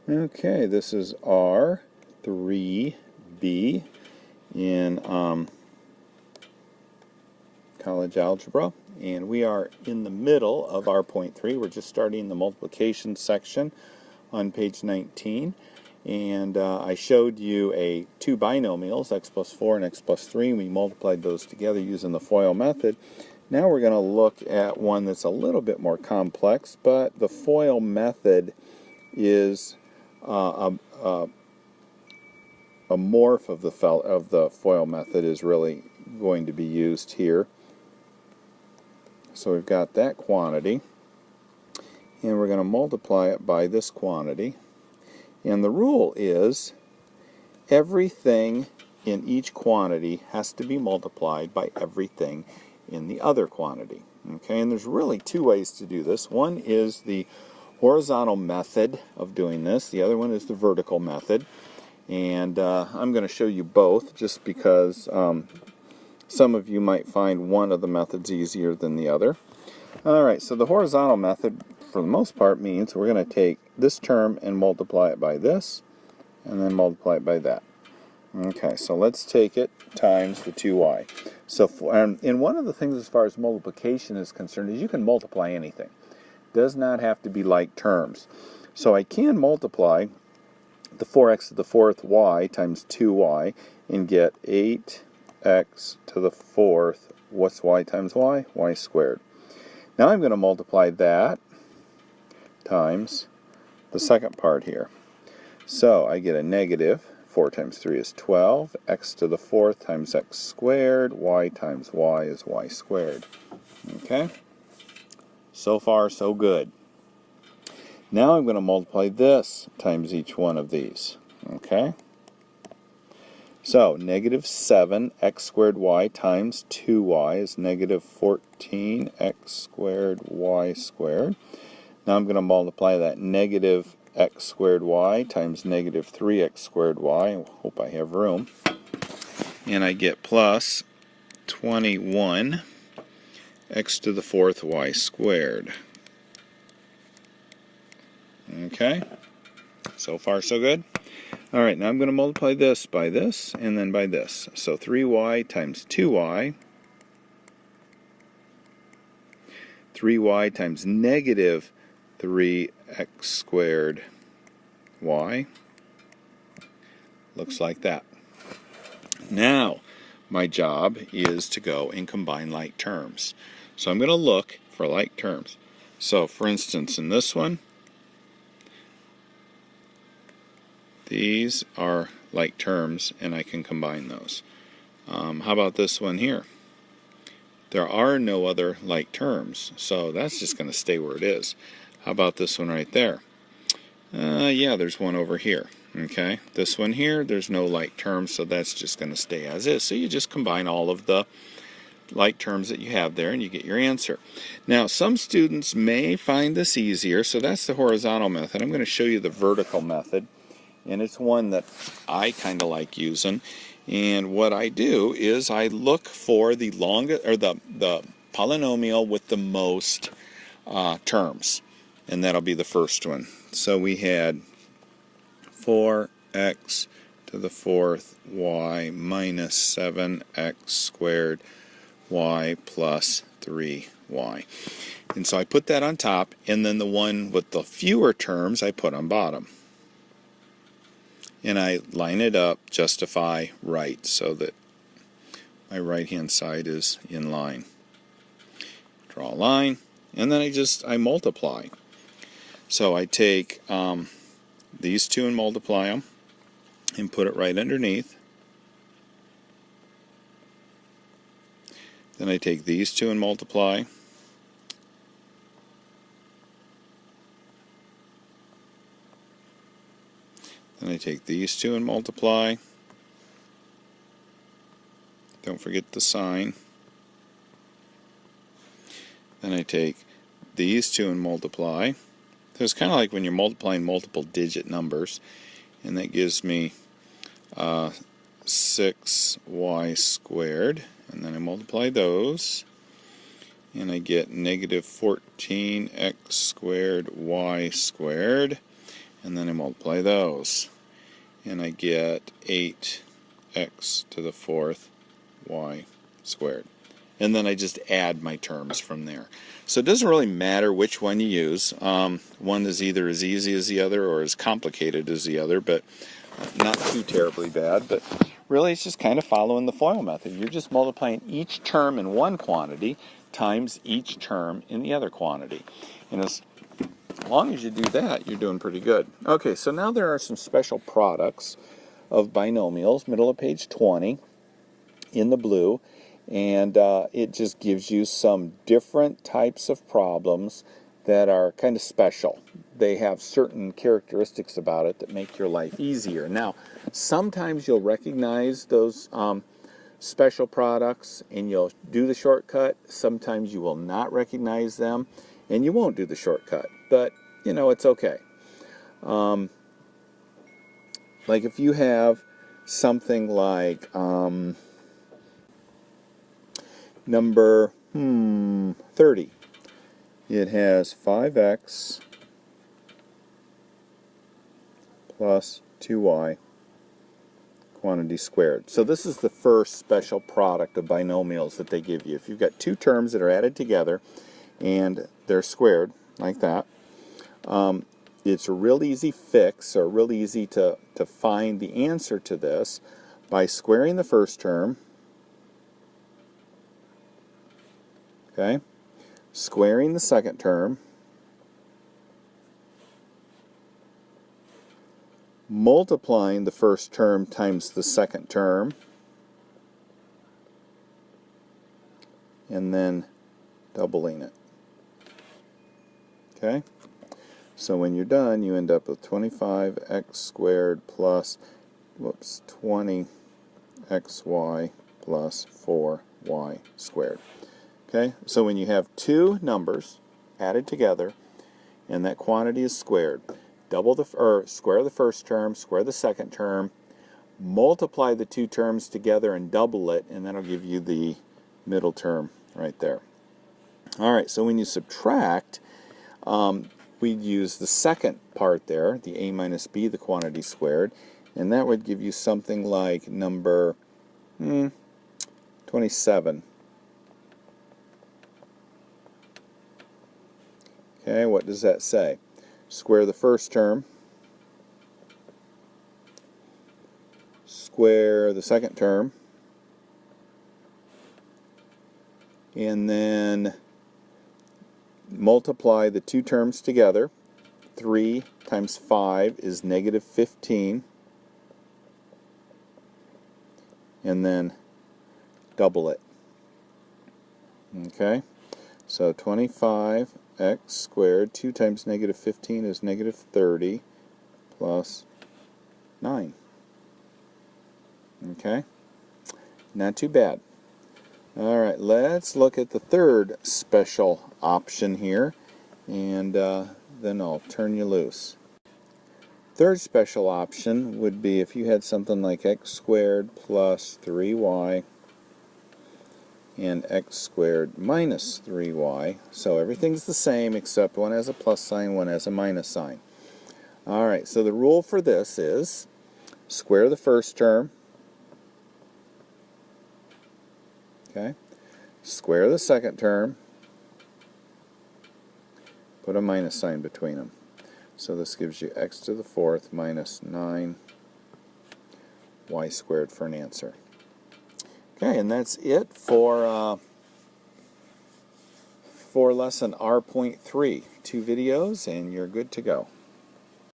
Okay, this is R3b in college algebra, and we are in the middle of R.3. We're just starting the multiplication section on page 19, and I showed you two binomials, x plus 4 and x plus 3, and we multiplied those together using the FOIL method. Now we're going to look at one that's a little bit more complex, but the FOIL method is a morph of the FOIL method is really going to be used here. So we've got that quantity, and we're going to multiply it by this quantity. And the rule is everything in each quantity has to be multiplied by everything in the other quantity. Okay, and there's really two ways to do this. One is the horizontal method of doing this. The other one is the vertical method. And I'm going to show you both just because some of you might find one of the methods easier than the other. Alright, so the horizontal method for the most part means we're going to take this term and multiply it by this, and then multiply it by that. Okay, so let's take it times the 2y. So, and one of the things as far as multiplication is concerned is you can multiply anything. It does not have to be like terms. So I can multiply the 4x to the fourth y times 2y and get 8x to the fourth, what's y times y? Y squared. Now I'm going to multiply that times the second part here. So I get a negative, 4 times 3 is 12, x to the fourth times x squared, y times y is y squared. Okay? So far, so good. Now I'm going to multiply this times each one of these. Okay? So, negative 7 x squared y times 2y is negative 14 x squared y squared. Now I'm going to multiply that negative x squared y times negative 3x squared y. I hope I have room. And I get plus 21 x to the fourth y squared. Okay? So far, so good? Alright, now I'm going to multiply this by this, and then by this. So 3y times 2y, 3y times negative 3x squared y, looks like that. Now, my job is to go and combine like terms. So I'm going to look for like terms. So, for instance, in this one, these are like terms, and I can combine those. How about this one here? There are no other like terms, so that's just going to stay where it is. How about this one right there? Yeah, there's one over here. Okay, this one here, there's no like terms, so that's just going to stay as is. So you just combine all of the like terms that you have there, and you get your answer. Now, some students may find this easier, so that's the horizontal method. I'm going to show you the vertical method. And it's one that I kind of like using. And what I do is I look for the longest, or the polynomial with the most terms, and that'll be the first one. So we had 4x to the fourth y minus 7x squared y plus 3y. And so I put that on top, and then the one with the fewer terms I put on bottom. And I line it up, justify right, so that my right-hand side is in line. Draw a line, and then I multiply. So I take these two and multiply them, and put it right underneath. Then I take these two and multiply. Then I take these two and multiply. Don't forget the sign. Then I take these two and multiply. So it's kind of like when you're multiplying multiple digit numbers. And that gives me 6y squared. And then I multiply those. And I get negative 14x squared y squared. and then I multiply those, and I get 8x to the 4th y squared. And then I just add my terms from there. So it doesn't really matter which one you use. One is either as easy as the other or as complicated as the other, but not too terribly bad. But really it's just kind of following the FOIL method. You're just multiplying each term in one quantity times each term in the other quantity. And as long as you do that, you're doing pretty good. Okay, so now there are some special products of binomials, middle of page 20 in the blue. And it just gives you some different types of problems that are kind of special. They have certain characteristics about it that make your life easier. Now, sometimes you'll recognize those special products and you'll do the shortcut. Sometimes you will not recognize them and you won't do the shortcut. But, you know, it's okay. Like if you have something like number 30. It has 5x plus 2y quantity squared. So this is the first special product of binomials that they give you. If you've got two terms that are added together and they're squared like that, it's a real easy fix, or real easy to find the answer to this by squaring the first term, okay, squaring the second term, multiplying the first term times the second term, and then doubling it. Okay? So when you're done, you end up with 25x squared plus, 20xy plus 4y squared. Okay? So when you have two numbers added together and that quantity is squared, square the first term, square the second term, multiply the two terms together and double it, and that'll give you the middle term right there. All right, so when you subtract, we'd use the second part there, the a minus b, the quantity squared, and that would give you something like number 27. Okay, what does that say? Square the first term, square the second term, and then multiply the two terms together. 3 times 5 is negative 15, and then double it. Okay, so 25x squared, 2 times negative 15 is negative 30, plus 9. Okay, not too bad. All right, let's look at the third special option here, and then I'll turn you loose. Third special option would be if you had something like x squared plus 3y and x squared minus 3y. So everything's the same except one has a plus sign, one has a minus sign. All right, so the rule for this is square the first term, okay, square the second term, put a minus sign between them. So this gives you x to the 4th minus 9y squared for an answer. Okay, and that's it for lesson R.3. 2 videos and you're good to go.